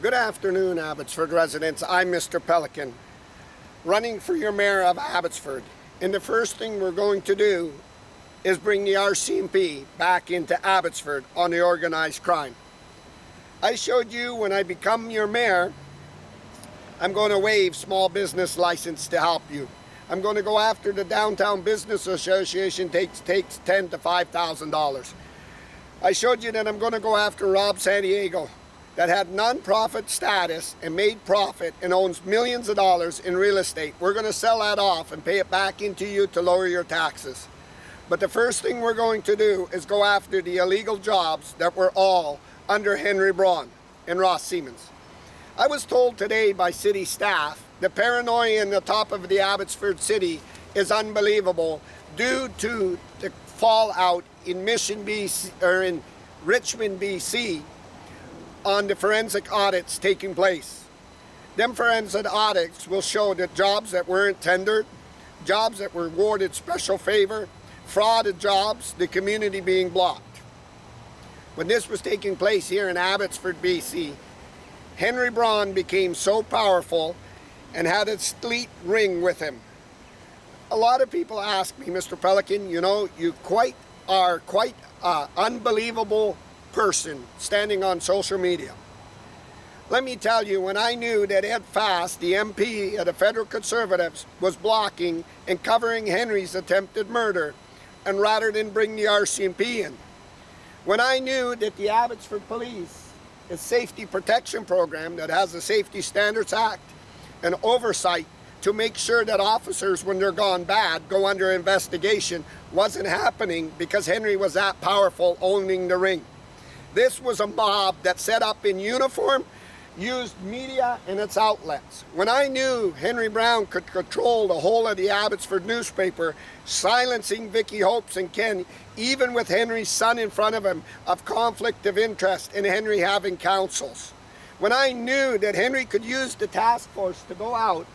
Good afternoon, Abbotsford residents. I'm Mr. Pelican, running for your mayor of Abbotsford. And the first thing we're going to do is bring the RCMP back into Abbotsford on the organized crime. I showed you when I become your mayor, I'm going to waive small business license to help you. I'm going to go after the Downtown Business Association takes $10,000 to $5,000. I showed you that I'm going to go after Rob Santiago, that had non-profit status and made profit and owns millions of dollars in real estate. We're going to sell that off and pay it back into you to lower your taxes. But the first thing we're going to do is go after the illegal jobs that were all under Henry Braun and Ross Siemens. I was told today by city staff the paranoia in the top of the Abbotsford city is unbelievable due to the fallout in Mission BC or in Richmond, BC, on the forensic audits taking place. Them forensic audits will show that jobs that weren't tendered, jobs that were awarded special favor, frauded jobs, the community being blocked. When this was taking place here in Abbotsford, BC, Henry Braun became so powerful and had a sleet ring with him. A lot of people ask me, Mr. Pelican, you know, you are quite unbelievable person standing on social media. Let me tell you, when I knew that Ed Fast, the MP of the Federal Conservatives, was blocking and covering Henry's attempted murder, and rather than bring the RCMP in, when I knew that the Abbotsford Police, a safety protection program that has the Safety Standards Act and oversight to make sure that officers, when they're gone bad, go under investigation, wasn't happening because Henry was that powerful, owning the ring. This was a mob that set up in uniform, used media and its outlets. When I knew Henry Braun could control the whole of the Abbotsford newspaper, silencing Vicky Hopes and Ken, even with Henry's son in front of him, of conflict of interest and Henry having counsels. When I knew that Henry could use the task force to go out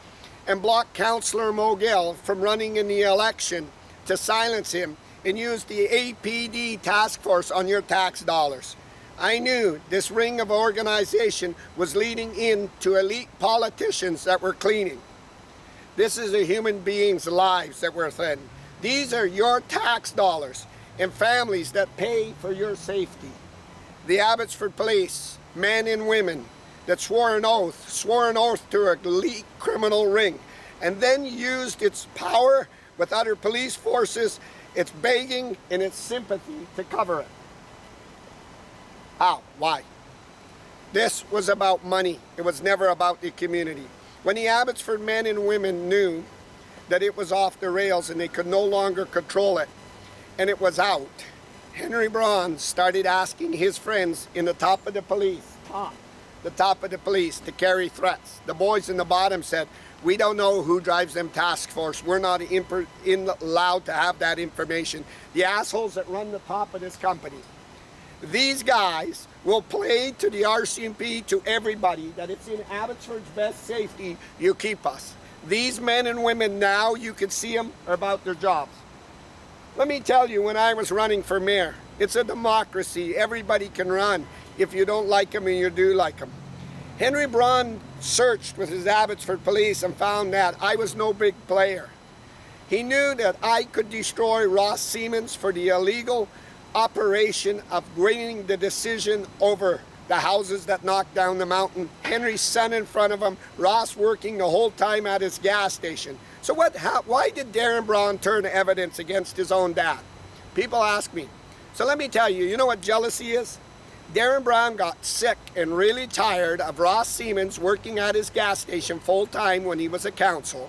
and block Councillor Mogill from running in the election to silence him and use the A.P.D task force on your tax dollars, I knew this ring of organization was leading into elite politicians that were cleaning. This is a human being's lives that were threatened. These are your tax dollars and families that pay for your safety. The Abbotsford Police, men and women that swore an oath to an elite criminal ring, and then used its power with other police forces, its begging and its sympathy to cover it. How? Why? This was about money. It was never about the community. When the Abbotsford men and women knew that it was off the rails and they could no longer control it, and it was out, Henry Braun started asking his friends in the top of the police, to carry threats. The boys in the bottom said, we don't know who drives them task force. We're not allowed to have that information. The assholes that run the top of this company. These guys will play to the RCMP, to everybody, that it's in Abbotsford's best safety, you keep us. These men and women now, you can see them, are about their jobs. Let me tell you, when I was running for mayor, it's a democracy. Everybody can run if you don't like them and you do like them. Henry Braun searched with his Abbotsford Police and found that I was no big player. He knew that I could destroy Ross Siemens for the illegal operation of bringing the decision over the houses that knocked down the mountain. Henry's son in front of him, Ross working the whole time at his gas station. So why did Darren Braun turn evidence against his own dad? People ask me. So let me tell you, you know what jealousy is? Darren Braun got sick and really tired of Ross Siemens working at his gas station full time when he was a council,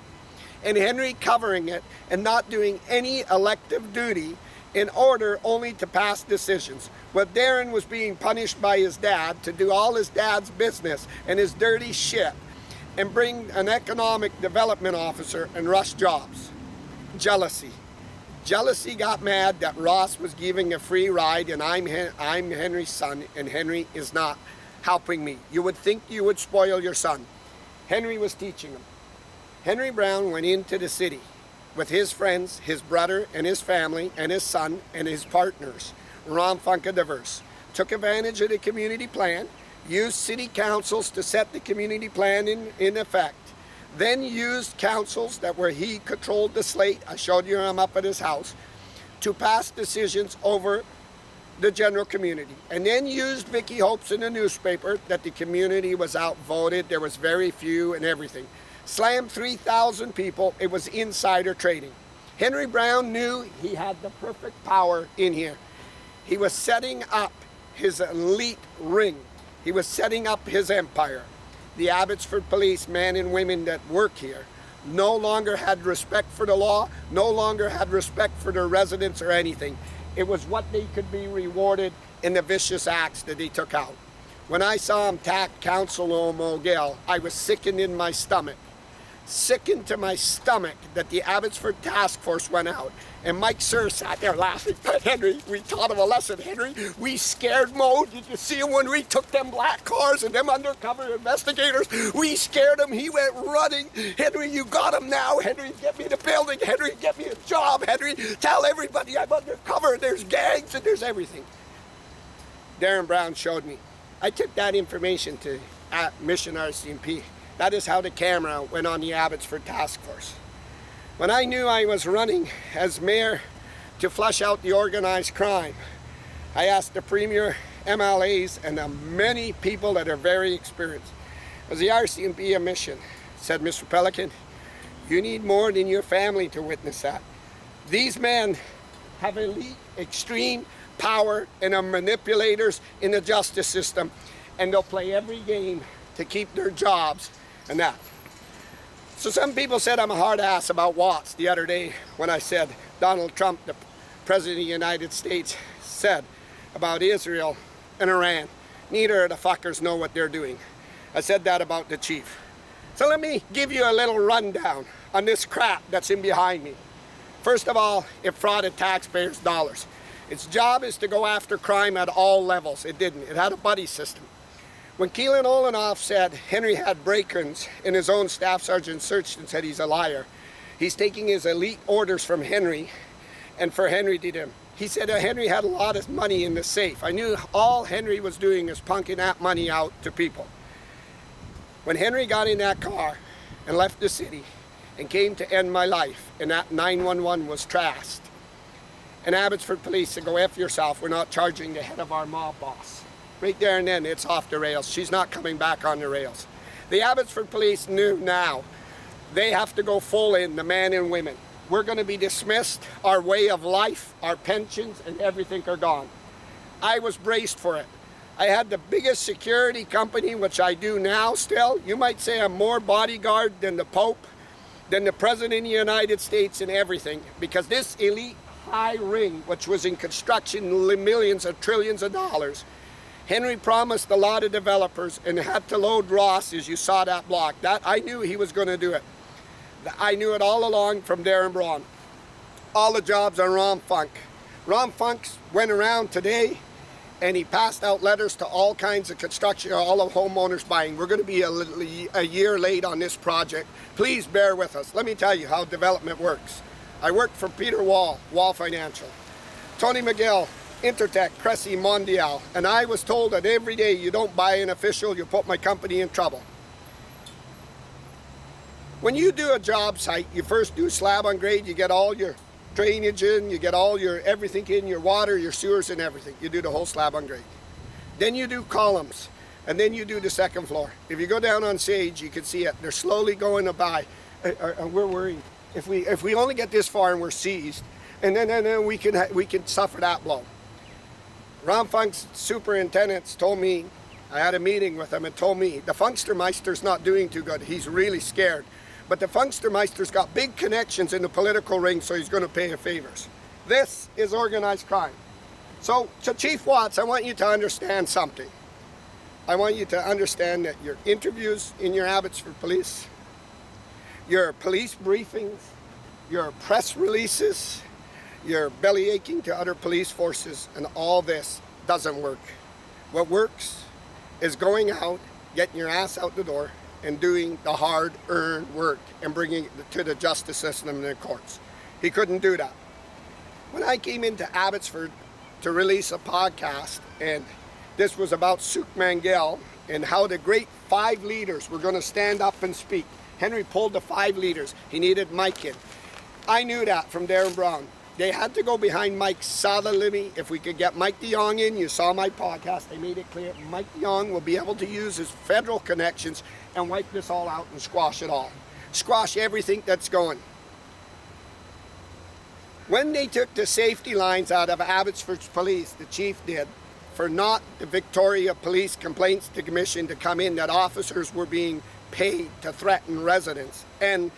and Henry covering it and not doing any elective duty in order only to pass decisions. Well, Darren was being punished by his dad to do all his dad's business and his dirty shit and bring an economic development officer and rush jobs. Jealousy. Jealousy got mad that Ross was giving a free ride and I'm Henry's son and Henry is not helping me. You would think you would spoil your son. Henry was teaching him. Henry Braun went into the city with his friends, his brother and his family and his son and his partners, Ron Funkadivers, took advantage of the community plan, used city councils to set the community plan in effect, then used councils that where he controlled the slate, I showed you him up at his house, to pass decisions over the general community, and then used Vicky hopes in the newspaper that the community was outvoted, there was very few and everything. Slammed 3,000 people, it was insider trading. Henry Brown knew he had the perfect power in here. He was setting up his elite ring. He was setting up his empire. The Abbotsford police, men and women that work here, no longer had respect for the law, no longer had respect for their residents or anything. It was what they could be rewarded in the vicious acts that they took out. When I saw him attack Councilor Mogil, I was sickened in my stomach. Sickened to my stomach that the Abbotsford Task Force went out. And Mike Sir sat there laughing. But Henry, we taught him a lesson, Henry. We scared Mo. Did you see him when we took them black cars and them undercover investigators? We scared him. He went running. Henry, you got him now. Henry, get me the building. Henry, get me a job. Henry, tell everybody I'm undercover. There's gangs and there's everything. Darren Brown showed me. I took that information to Mission RCMP. That is how the camera went on the Abbotsford Task Force. When I knew I was running as mayor to flush out the organized crime, I asked the Premier, MLAs, and the many people that are very experienced. As the RCMP a mission, said Mr. Pelican, you need more than your family to witness that. These men have elite, extreme power and are manipulators in the justice system, and they'll play every game to keep their jobs and that. So some people said I'm a hard ass about Watts the other day when I said Donald Trump, the President of the United States, said about Israel and Iran, neither of the fuckers know what they're doing. I said that about the chief. So let me give you a little rundown on this crap that's in behind me. First of all, it frauded taxpayers' dollars. Its job is to go after crime at all levels. It didn't. It had a buddy system. When Keelan Olenoff said Henry had break-ins and his own staff sergeant searched and said he's a liar, he's taking his elite orders from Henry, and for Henry did him. He said that Henry had a lot of money in the safe. I knew all Henry was doing is punking that money out to people. When Henry got in that car and left the city and came to end my life, and that 911 was trashed, and Abbotsford Police said, go F yourself, we're not charging the head of our mob boss. Right there and then, it's off the rails. She's not coming back on the rails. The Abbotsford Police knew now they have to go full in, the men and women. We're going to be dismissed. Our way of life, our pensions, and everything are gone. I was braced for it. I had the biggest security company, which I do now still. You might say I'm more bodyguard than the Pope, than the President of the United States and everything, because this elite high ring, which was in construction, millions of trillions of dollars, Henry promised a lot of developers and had to load Ross, as you saw that block. That I knew he was going to do it. I knew it all along from Darren Braun. All the jobs on Ron Funk. Ron Funk went around today and he passed out letters to all kinds of construction, all of homeowners buying. We're going to be a year late on this project. Please bear with us. Let me tell you how development works. I worked for Peter Wall Financial, Tony McGill, Intertech, Cressy, Mondial, and I was told that every day you don't buy an official, you put my company in trouble. When you do a job site, you first do slab on grade, you get all your drainage in, you get all your everything in, your water, your sewers and everything. You do the whole slab on grade. Then you do columns, and then you do the second floor. If you go down on Sage, you can see it. They're slowly going to buy. We're worried. If we only get this far and we're seized, and then we can suffer that blow. Ron Funk's superintendents told me, I had a meeting with him and told me, the Funkstermeister's not doing too good. He's really scared. But the Funkstermeister's got big connections in the political ring, so he's going to pay him favors. This is organized crime. So, to Chief Watts, I want you to understand something. I want you to understand that your interviews in your Abbotsford Police, your police briefings, your press releases, your belly aching to other police forces, and all this doesn't work. What works is going out, getting your ass out the door, and doing the hard-earned work and bringing it to the justice system and the courts. He couldn't do that. When I came into Abbotsford to release a podcast, and this was about Souk Mangel and how the great 5 leaders were going to stand up and speak. Henry pulled the 5 leaders. He needed Mike in. I knew that from Darren Brown. They had to go behind Mike solidly. If we could get Mike DeYoung in, you saw my podcast, they made it clear Mike DeYoung will be able to use his federal connections and wipe this all out and squash it all. Squash everything that's going. When they took the safety lines out of Abbotsford's police, the chief did, for not the Victoria Police Complaints Commission to come in, that officers were being paid to threaten residents and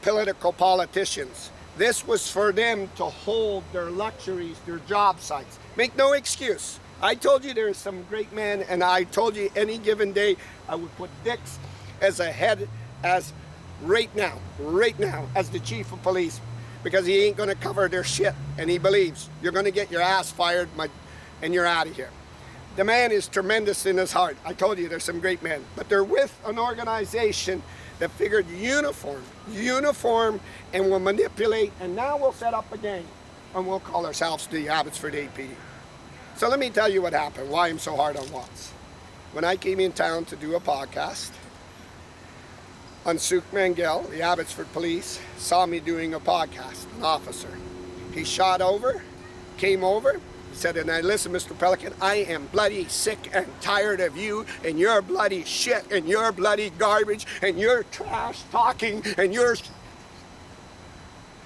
politicians. This was for them to hold their luxuries, their job sites. Make no excuse. I told you there's some great men, and I told you any given day I would put Dix as a head, as right now, as the chief of police, because he ain't gonna cover their shit, and he believes you're gonna get your ass fired and you're out of here. The man is tremendous in his heart. I told you there's some great men, but they're with an organization that figured uniform, and will manipulate, and now we'll set up a gang, and we'll call ourselves the Abbotsford A.P.D. So let me tell you what happened, why I'm so hard on Watts. When I came in town to do a podcast, on Suk Mangel, the Abbotsford police, saw me doing a podcast, an officer. He shot over, came over, said, and I listen, Mr. Pelican, I am bloody sick and tired of you and your bloody shit and your bloody garbage and your trash talking and your...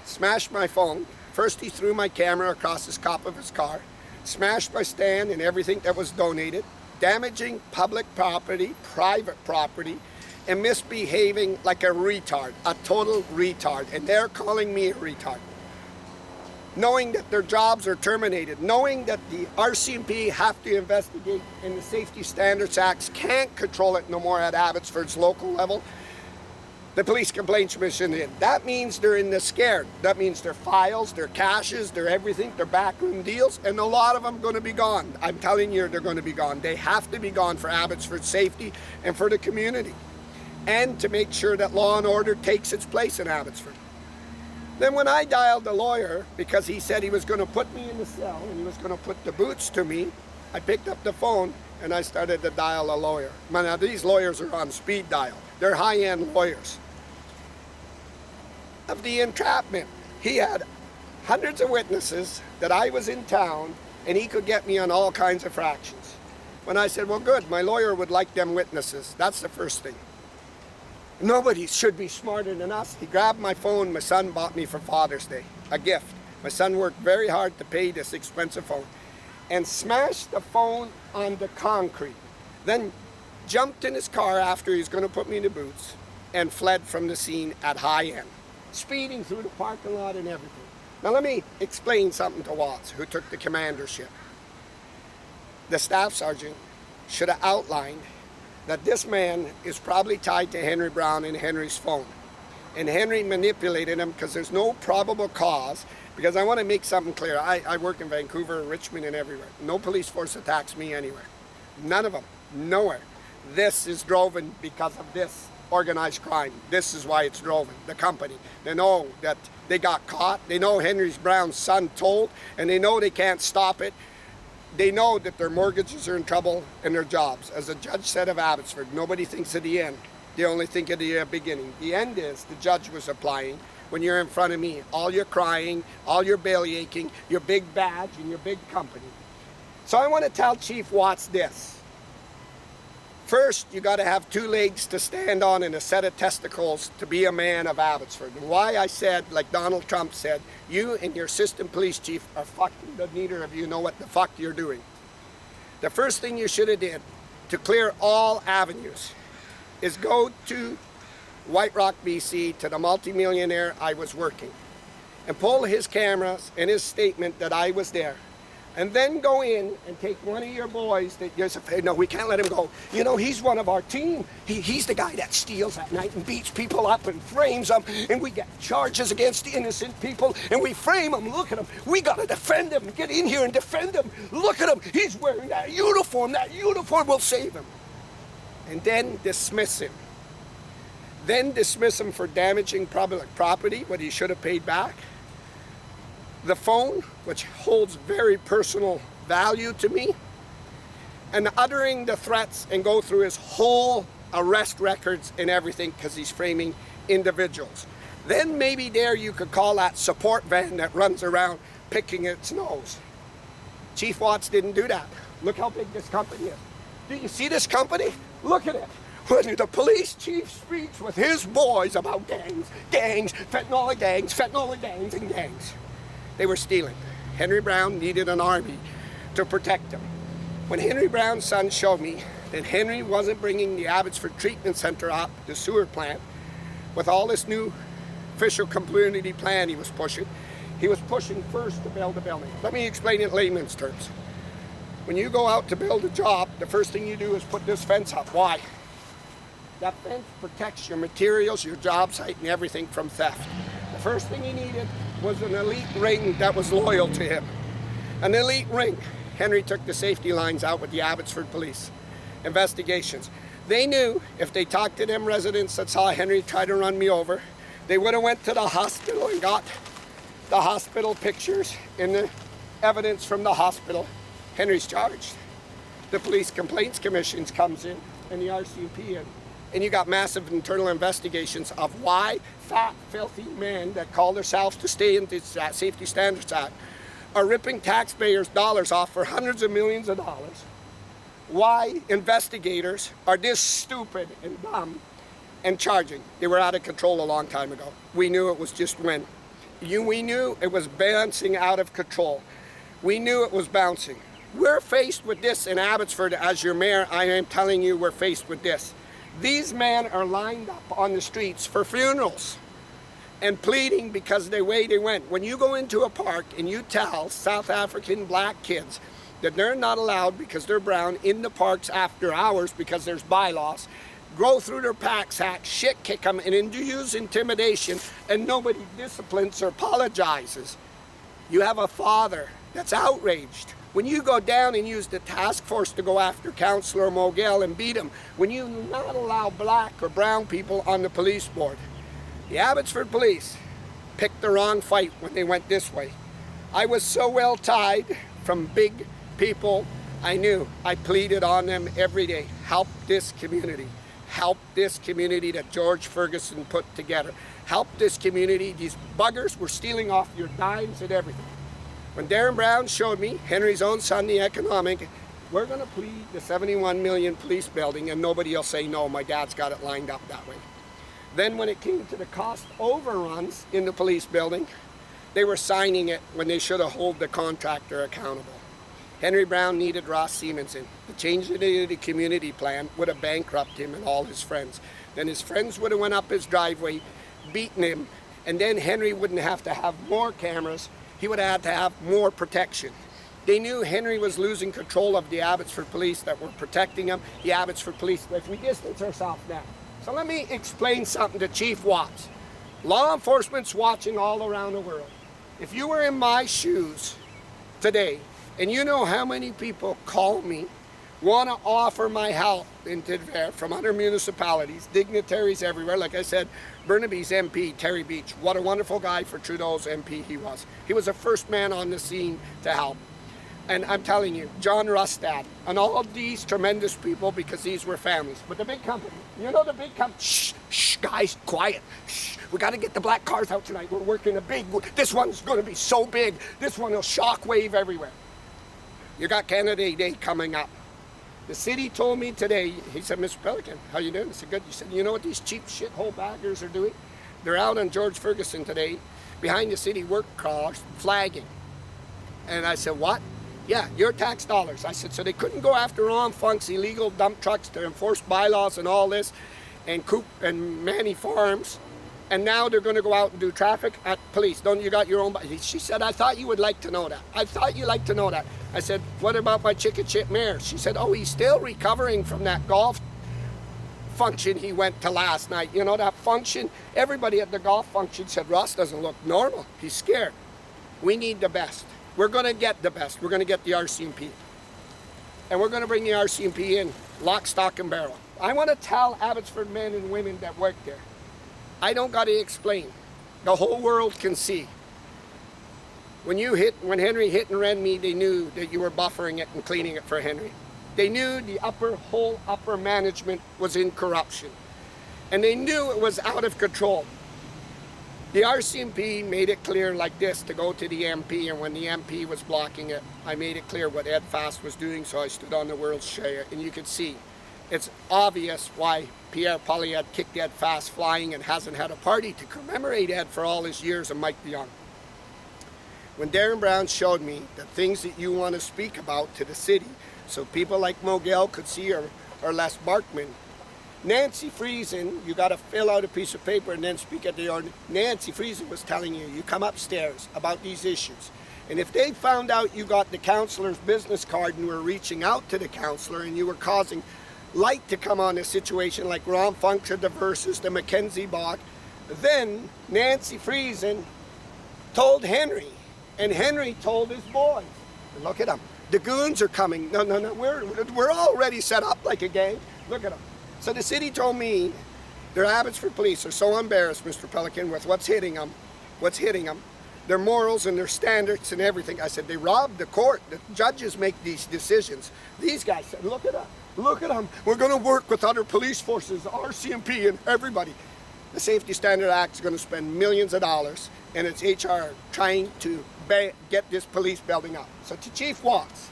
Smashed my phone. First he threw my camera across the top of his car, smashed my stand and everything that was donated, damaging public property, private property, and misbehaving like a retard, a total retard, and they're calling me a retard. Knowing that their jobs are terminated, knowing that the RCMP have to investigate and the Safety Standards Acts can't control it no more at Abbotsford's local level, the Police Complaints Commission did. That means they're in the scared. That means their files, their caches, their everything, their backroom deals, and a lot of them are going to be gone. I'm telling you, they're going to be gone. They have to be gone for Abbotsford's safety and for the community, and to make sure that law and order takes its place in Abbotsford. Then when I dialed the lawyer, because he said he was going to put me in the cell and he was going to put the boots to me, I picked up the phone and I started to dial a lawyer. Now these lawyers are on speed dial. They're high-end lawyers. Of the entrapment, he had hundreds of witnesses that I was in town and he could get me on all kinds of fractions. When I said, well, good, my lawyer would like them witnesses. That's the first thing. Nobody should be smarter than us. He grabbed my phone my son bought me for Father's Day, a gift. My son worked very hard to pay this expensive phone, and smashed the phone on the concrete. Then jumped in his car after he was going to put me in the boots and fled from the scene at high end, speeding through the parking lot and everything. Now let me explain something to Watts, who took the commandership. The staff sergeant should have outlined that this man is probably tied to Henry Brown and Henry's phone. And Henry manipulated him because there's no probable cause, because I want to make something clear. I work in Vancouver, Richmond, and everywhere. No police force attacks me anywhere. None of them. Nowhere. This is driven because of this organized crime. This is why it's driven. The company. They know that they got caught. They know Henry Brown's son told, and they know they can't stop it. They know that their mortgages are in trouble and their jobs. As the judge said of Abbotsford, nobody thinks of the end. They only think of the beginning. The end is, the judge was applying, when you're in front of me, all your crying, all your belly aching, your big badge and your big company. So I want to tell Chief Watts this. First, you got to have 2 legs to stand on and a set of testicles to be a man of Abbotsford. And why I said, like Donald Trump said, you and your assistant police chief are fucking, neither of you know what the fuck you're doing. The first thing you should have did to clear all avenues is go to White Rock, BC, to the multimillionaire I was working, and pull his cameras and his statement that I was there. And then go in and take one of your boys that you're saying, no, we can't let him go. You know, he's one of our team. He's the guy that steals at night and beats people up and frames them. And we get charges against innocent people and we frame them. Look at him. We got to defend him. Get in here and defend him. Look at him. He's wearing that uniform. That uniform will save him. And then dismiss him. Then dismiss him for damaging public property, what he should have paid back. The phone, which holds very personal value to me, and uttering the threats and go through his whole arrest records and everything because he's framing individuals. Then maybe there you could call that support van that runs around picking its nose. Chief Watts didn't do that. Look how big this company is. Do you see this company? Look at it. When the police chief speaks with his boys about gangs, fentanyl gangs, and gangs. They were stealing. Henry Brown needed an army to protect him. When Henry Brown's son showed me that Henry wasn't bringing the Abbotsford Treatment Center up, the sewer plant, with all this new official community plan he was pushing first to build a building. Let me explain it in layman's terms. When you go out to build a job, the first thing you do is put this fence up. Why? That fence protects your materials, your job site, and everything from theft. The first thing he needed was an elite ring that was loyal to him. An elite ring. Henry took the safety lines out with the Abbotsford Police investigations. They knew if they talked to them residents that saw Henry try to run me over, they would have went to the hospital and got the hospital pictures and the evidence from the hospital. Henry's charged. The Police Complaints Commission comes in and the RCMP in. And you got massive internal investigations of why fat, filthy men that call themselves to stay in the Safety Standards Act are ripping taxpayers' dollars off for hundreds of millions of dollars. Why investigators are this stupid and dumb and charging. They were out of control a long time ago. We knew it was just when. We knew it was bouncing out of control. We knew it was bouncing. We're faced with this in Abbotsford. As your mayor, I am telling you we're faced with this. These men are lined up on the streets for funerals and pleading because the way they went. When you go into a park and you tell South African black kids that they're not allowed because they're brown in the parks after hours because there's bylaws, go through their packs, hack, shit kick them, and use intimidation, and nobody disciplines or apologizes. You have a father that's outraged. When you go down and use the task force to go after Councillor Mogel and beat him, when you not allow black or brown people on the police board, the Abbotsford Police picked the wrong fight when they went this way. I was so well tied from big people, I knew. I pleaded on them every day. Help this community. Help this community that George Ferguson put together. Help this community. These buggers were stealing off your dimes and everything. When Darren Brown showed me, Henry's own son, the economic, we're going to plead the 71 million police building and nobody will say no, my dad's got it lined up that way. Then when it came to the cost overruns in the police building, they were signing it when they should have held the contractor accountable. Henry Brown needed Ross Simonson. The change of the community plan would have bankrupted him and all his friends. Then his friends would have went up his driveway, beaten him, and then Henry wouldn't have to have more cameras. He would have had to have more protection. They knew Henry was losing control of the Abbotsford Police that were protecting him, the Abbotsford Police. If we distance ourselves now. So let me explain something to Chief Watts. Law enforcement's watching all around the world. If you were in my shoes today, and you know how many people call me, want to offer my help from other municipalities, dignitaries everywhere. Like I said, Burnaby's MP, Terry Beach, what a wonderful guy for Trudeau's MP he was. He was the first man on the scene to help. And I'm telling you, John Rustad, and all of these tremendous people, because these were families. But the big company, you know the big company, shh, guys, quiet. Shh, we got to get the black cars out tonight. We're working this one's going to be so big. This one will shockwave everywhere. You got Canada Day coming up. The city told me today, he said, Mr. Pelican, how you doing? I said, good. He said, you know what these cheap shithole baggers are doing? They're out on George Ferguson today, behind the city work cars, flagging. And I said, what? Yeah, your tax dollars. I said, so they couldn't go after Ron Funk's illegal dump trucks to enforce bylaws and all this, and Coop and Manny Farms, and now they're going to go out and do traffic at police. Don't you got your own? She said, I thought you would like to know that. I thought you'd like to know that. I said, what about my chicken chip mayor? She said, oh, he's still recovering from that golf function he went to last night. You know, that function, everybody at the golf function said, Ross doesn't look normal. He's scared. We need the best. We're going to get the best. We're going to get the RCMP. And we're going to bring the RCMP in, lock, stock, and barrel. I want to tell Abbotsford men and women that work there, I don't got to explain. The whole world can see. When Henry hit and ran me, they knew that you were buffering it and cleaning it for Henry. They knew the whole upper management was in corruption. And they knew it was out of control. The RCMP made it clear like this to go to the MP, and when the MP was blocking it, I made it clear what Ed Fast was doing, so I stood on the World's Share, and you could see it's obvious why Pierre Poilievre kicked Ed Fast flying and hasn't had a party to commemorate Ed for all his years and Mike DeYoung. When Darren Brown showed me the things that you want to speak about to the city, so people like Mogel could see, or Les Barkman, Nancy Friesen, you got to fill out a piece of paper and then speak at the ordinance. Nancy Friesen was telling you, you come upstairs about these issues. And if they found out you got the councillor's business card and were reaching out to the councillor and you were causing light to come on a situation like Ron Function versus the Mackenzie Bog, then Nancy Friesen told Henry, and Henry told his boys. And look at them. The goons are coming. No, we're already set up like a gang. Look at them. So the city told me their Abbotsford police are so embarrassed, Mr. Pelican, with what's hitting them, their morals and their standards and everything. I said, they robbed the court. The judges make these decisions. These guys said, look at them. We're going to work with other police forces, RCMP and everybody. The Safety Standard Act is going to spend millions of dollars, and it's HR trying to get this police building up. So to Chief Watts,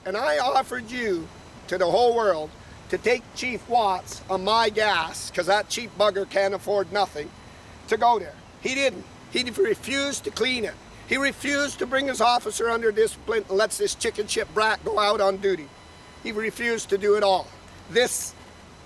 and I offered you to the whole world to take Chief Watts on my gas, because that cheap bugger can't afford nothing, to go there. He didn't. He refused to clean it. He refused to bring his officer under discipline and lets this chicken shit brat go out on duty. He refused to do it all. This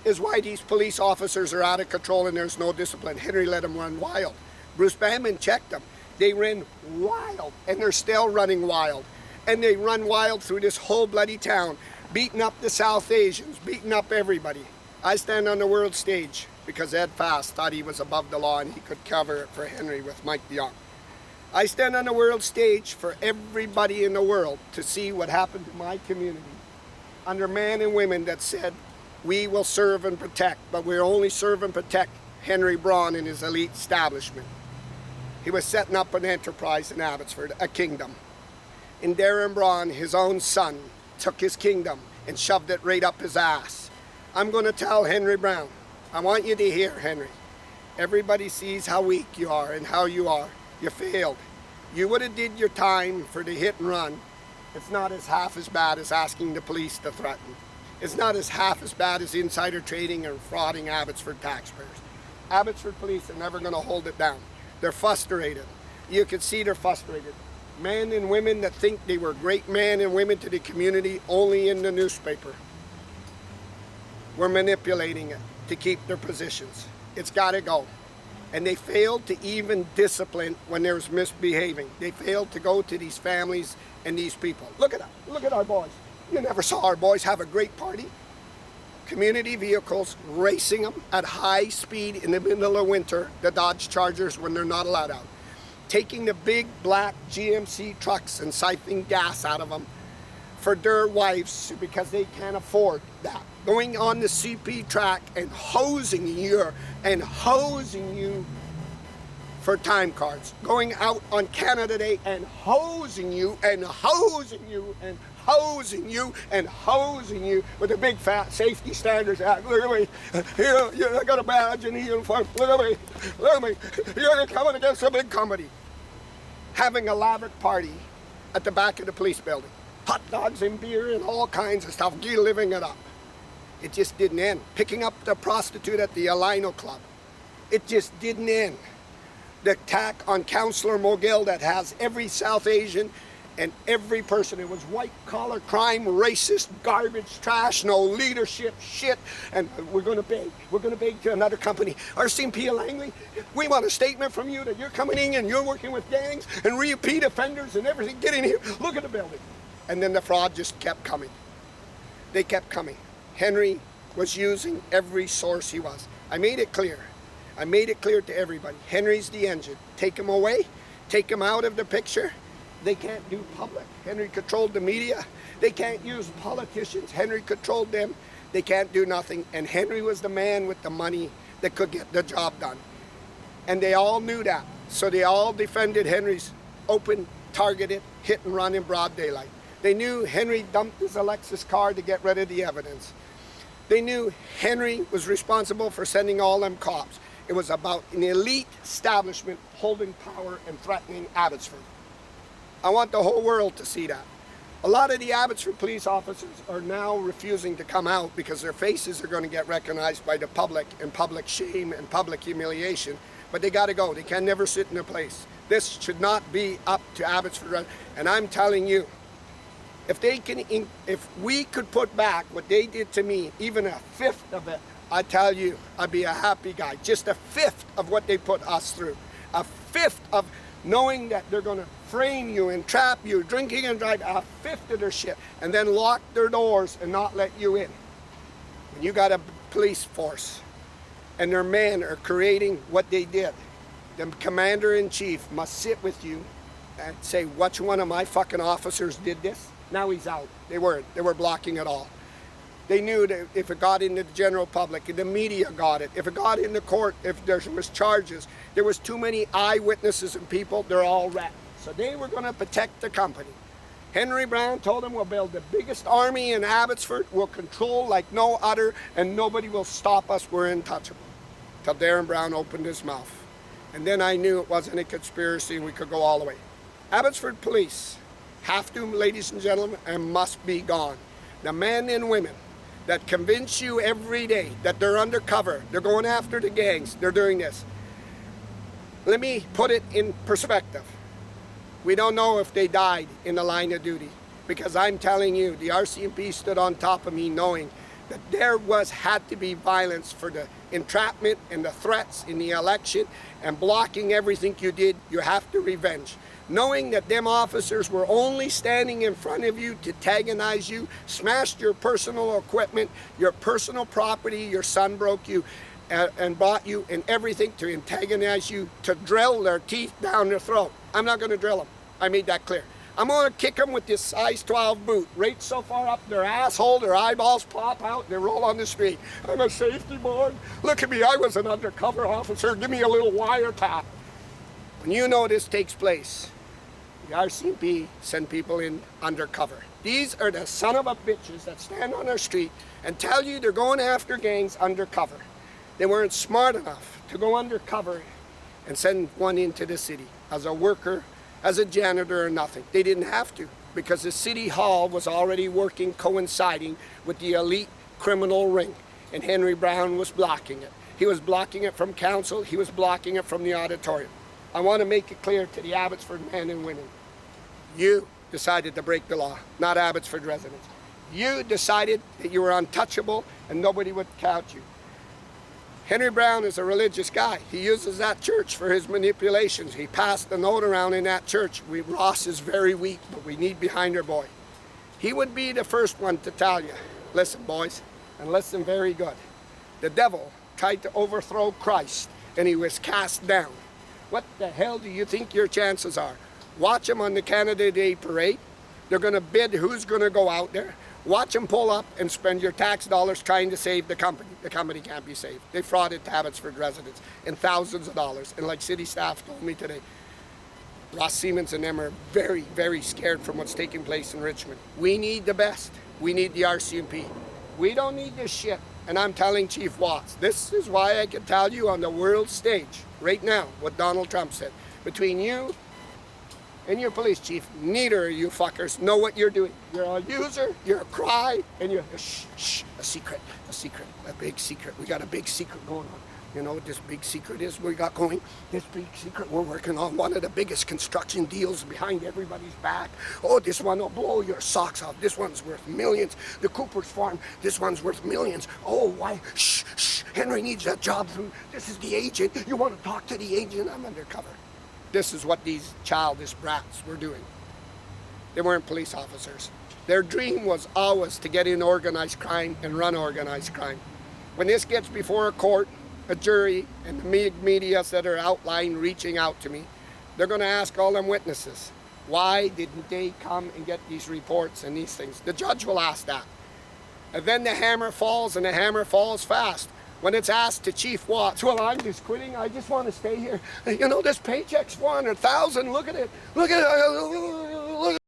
is why these police officers are out of control and there's no discipline. Henry let them run wild. Bruce Banman checked them. They ran wild, and they're still running wild. And they run wild through this whole bloody town, beating up the South Asians, beating up everybody. I stand on the world stage because Ed Fast thought he was above the law and he could cover it for Henry with Mike DeYoung. I stand on the world stage for everybody in the world to see what happened to my community under men and women that said, we will serve and protect, but we'll only serve and protect Henry Braun and his elite establishment. He was setting up an enterprise in Abbotsford, a kingdom. And Darren Braun, his own son, took his kingdom and shoved it right up his ass. I'm going to tell Henry Brown, I want you to hear, Henry. Everybody sees how weak you are and how you are. You failed. You would have did your time for the hit and run. It's not half as bad as asking the police to threaten. It's not half as bad as insider trading or frauding Abbotsford taxpayers. Abbotsford police are never going to hold it down. They're frustrated. You can see they're frustrated. Men and women that think they were great men and women to the community only in the newspaper. We're manipulating it to keep their positions. It's got to go. And they failed to even discipline when there's misbehaving. They failed to go to these families and these people. Look at them. Look at our boys. You never saw our boys have a great party. Community vehicles racing them at high speed in the middle of winter, the Dodge Chargers when they're not allowed out. Taking the big black GMC trucks and siphoning gas out of them for their wives because they can't afford that. Going on the CP track and hosing you for time cards. Going out on Canada Day and hosing you and hosing you and hosing you and hosing you with a big fat Safety Standards Act. Look at me. Here, I got a badge and a uniform. Look at me. Look at me. You're coming against a big company. Having a lavish party at the back of the police building. Hot dogs and beer and all kinds of stuff. You're living it up. It just didn't end. Picking up the prostitute at the Alino Club. It just didn't end. The attack on Councillor Mogil that has every South Asian and every person. It was white-collar crime, racist, garbage, trash, no leadership, shit. And we're going to beg. We're going to beg to another company. RCMP Langley, we want a statement from you that you're coming in and you're working with gangs and repeat offenders and everything. Get in here. Look at the building. And then the fraud just kept coming. They kept coming. Henry was using every source he was. I made it clear. I made it clear to everybody. Henry's the engine. Take him away. Take him out of the picture. They can't do public. Henry controlled the media. They can't use politicians. Henry controlled them. They can't do nothing. And Henry was the man with the money that could get the job done. And they all knew that. So they all defended Henry's open, targeted, hit and run in broad daylight. They knew Henry dumped his Lexus car to get rid of the evidence. They knew Henry was responsible for sending all them cops. It was about an elite establishment holding power and threatening Abbotsford. I want the whole world to see that. A lot of the Abbotsford police officers are now refusing to come out because their faces are going to get recognized by the public, and public shame and public humiliation. But they got to go. They can never sit in their place. This should not be up to Abbotsford. And I'm telling you, if we could put back what they did to me, even a fifth of it, I tell you, I'd be a happy guy. Just a fifth of what they put us through. A fifth of knowing that they're going to frame you and trap you, drinking and driving, a fifth of their shit, and then lock their doors and not let you in. When you got a police force and their men are creating what they did, the commander-in-chief must sit with you and say, which one of my fucking officers did this? Now he's out. They were blocking it all. They knew that if it got into the general public, the media got it, if it got into court, if there was charges, there was too many eyewitnesses and people, they're all rat. So they were going to protect the company. Henry Brown told them, we'll build the biggest army in Abbotsford, we'll control like no other, and nobody will stop us, we're untouchable. Till Darren Brown opened his mouth. And then I knew it wasn't a conspiracy and we could go all the way. Abbotsford police have to, ladies and gentlemen, and must be gone. The men and women that convince you every day that they're undercover, they're going after the gangs, they're doing this. Let me put it in perspective. We don't know if they died in the line of duty, because I'm telling you, the RCMP stood on top of me knowing that there had to be violence for the entrapment and the threats in the election and blocking everything you did. You have to revenge. Knowing that them officers were only standing in front of you to antagonize you, smashed your personal equipment, your personal property, your son broke you and bought you, and everything to antagonize you, to drill their teeth down their throat. I'm not going to drill them. I made that clear. I'm going to kick them with this size 12 boot, right so far up their asshole, their eyeballs pop out, and they roll on the street. I'm a safety board. Look at me, I was an undercover officer. Give me a little wiretap. When you know this takes place, the RCMP send people in undercover. These are the son of a bitches that stand on our street and tell you they're going after gangs undercover. They weren't smart enough to go undercover and send one into the city as a worker, as a janitor or nothing. They didn't have to, because the city hall was already working, coinciding with the elite criminal ring, and Henry Brown was blocking it. He was blocking it from council, he was blocking it from the auditorium. I want to make it clear to the Abbotsford men and women. You decided to break the law, not Abbotsford residents. You decided that you were untouchable and nobody would count you. Henry Brown is a religious guy. He uses that church for his manipulations. He passed the note around in that church. Ross is very weak, but we need behind our boy. He would be the first one to tell you, listen boys, and listen very good. The devil tried to overthrow Christ and he was cast down. What the hell do you think your chances are? Watch them on the Canada Day parade. They're going to bid who's going to go out there. Watch them pull up and spend your tax dollars trying to save the company. The company can't be saved. They frauded Abbotsford residents in thousands of dollars. And like city staff told me today, Ross Siemens and them are very, very scared from what's taking place in Richmond. We need the best. We need the RCMP. We don't need this shit. And I'm telling Chief Watts, this is why I can tell you on the world stage right now what Donald Trump said. Between you and your police chief, neither of you fuckers know what you're doing. You're a user, you're a cry, and you're a secret, a big secret. We got a big secret going on. You know what this big secret is we got going? This big secret, we're working on one of the biggest construction deals behind everybody's back. Oh, this one will blow your socks off. This one's worth millions. The Cooper's Farm, this one's worth millions. Oh, why? Shh, Henry needs that job. This is the agent. You want to talk to the agent? I'm undercover. This is what these childish brats were doing. They weren't police officers. Their dream was always to get in organized crime and run organized crime. When this gets before a court, a jury, and the media that are outlying reaching out to me, they're going to ask all them witnesses, why didn't they come and get these reports and these things? The judge will ask that. And then the hammer falls, and the hammer falls fast. When it's asked to Chief Watts, well, I'm just quitting, I just want to stay here. You know, this paycheck's $400,000, look at it, look at it.